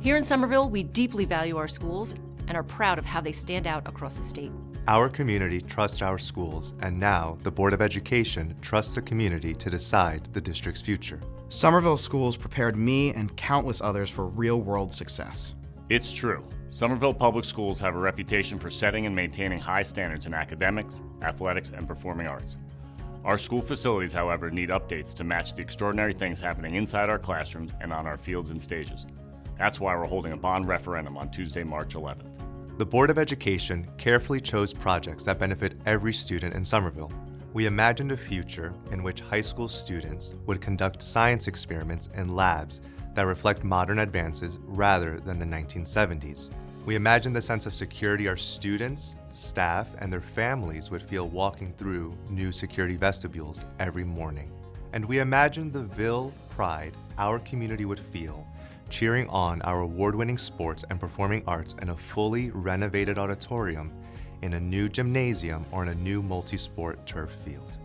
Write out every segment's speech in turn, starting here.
Here in Somerville, we deeply value our schools and are proud of how they stand out across the state. Our community trusts our schools, and now the Board of Education trusts the community to decide the district's future. Somerville schools prepared me and countless others for real-world success. It's true. Somerville Public Schools have a reputation for setting and maintaining high standards in academics, athletics, and performing arts. Our school facilities, however, need updates to match the extraordinary things happening inside our classrooms and on our fields and stages. That's why we're holding a bond referendum on Tuesday, March 11th. The Board of Education carefully chose projects that benefit every student in Somerville. We imagined a future in which high school students would conduct science experiments in labs that reflect modern advances rather than the 1970s. We imagined the sense of security our students, staff, and their families would feel walking through new security vestibules every morning. And we imagined the pride our community would feel cheering on our award-winning sports and performing arts in a fully renovated auditorium, in a new gymnasium, or in a new multi-sport turf field.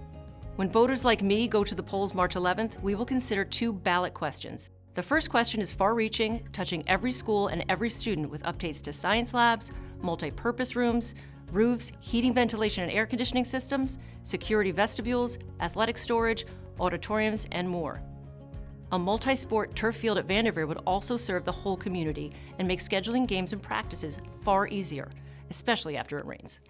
When voters like me go to the polls March 11th, we will consider 2 ballot questions. The first question is far-reaching, touching every school and every student with updates to science labs, multi-purpose rooms, roofs, heating, ventilation, and air conditioning systems, security vestibules, athletic storage, auditoriums, and more. A multi-sport turf field at Derveer would also serve the whole community and make scheduling games and practices far easier, especially after it rains.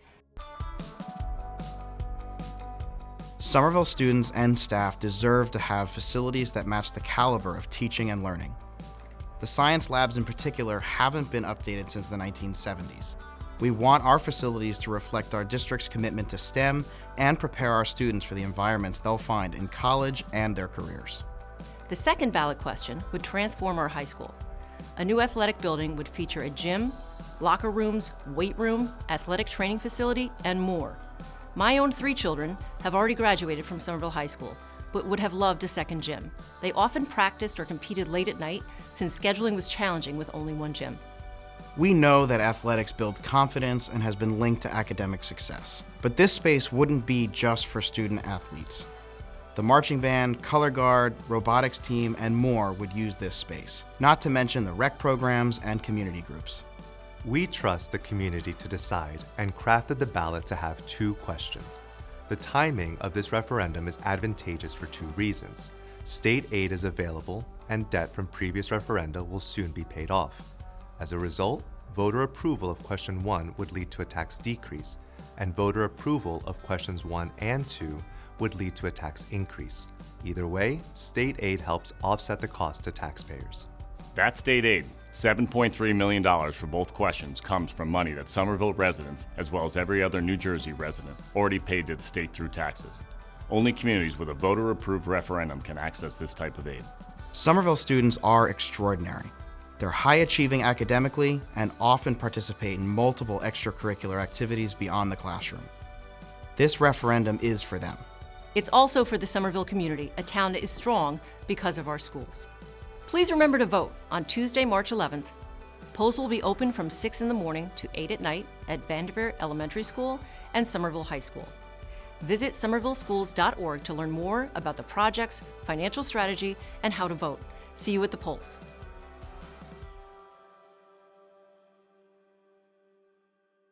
Somerville students and staff deserve to have facilities that match the caliber of teaching and learning. The science labs in particular haven't been updated since the 1970s. We want our facilities to reflect our district's commitment to STEM and prepare our students for the environments they'll find in college and their careers. The second ballot question would transform our high school. A new athletic building would feature a gym, locker rooms, weight room, athletic training facility, and more. My own 3 children have already graduated from Somerville High School, but would have loved a second gym. They often practiced or competed late at night since scheduling was challenging with only 1 gym. We know that athletics builds confidence and has been linked to academic success. But this space wouldn't be just for student athletes. The marching band, color guard, robotics team, and more would use this space, not to mention the rec programs and community groups. We trust the community to decide and crafted the ballot to have 2 questions. The timing of this referendum is advantageous for 2 reasons. State aid is available, and debt from previous referenda will soon be paid off. As a result, voter approval of question 1 would lead to a tax decrease, and voter approval of questions 1 and 2 would lead to a tax increase. Either way, state aid helps offset the cost to taxpayers. That state aid, $7.3 million for both questions, comes from money that Somerville residents, as well as every other New Jersey resident, already paid to the state through taxes. Only communities with a voter-approved referendum can access this type of aid. Somerville students are extraordinary. They're high-achieving academically and often participate in multiple extracurricular activities beyond the classroom. This referendum is for them. It's also for the Somerville community, a town that is strong because of our schools. Please remember to vote on Tuesday, March 11th. Polls will be open from 6 in the morning to 8 at night at Derveer Elementary School and Somerville High School. Visit somervilleschools.org to learn more about the projects, financial strategy, and how to vote. See you at the polls.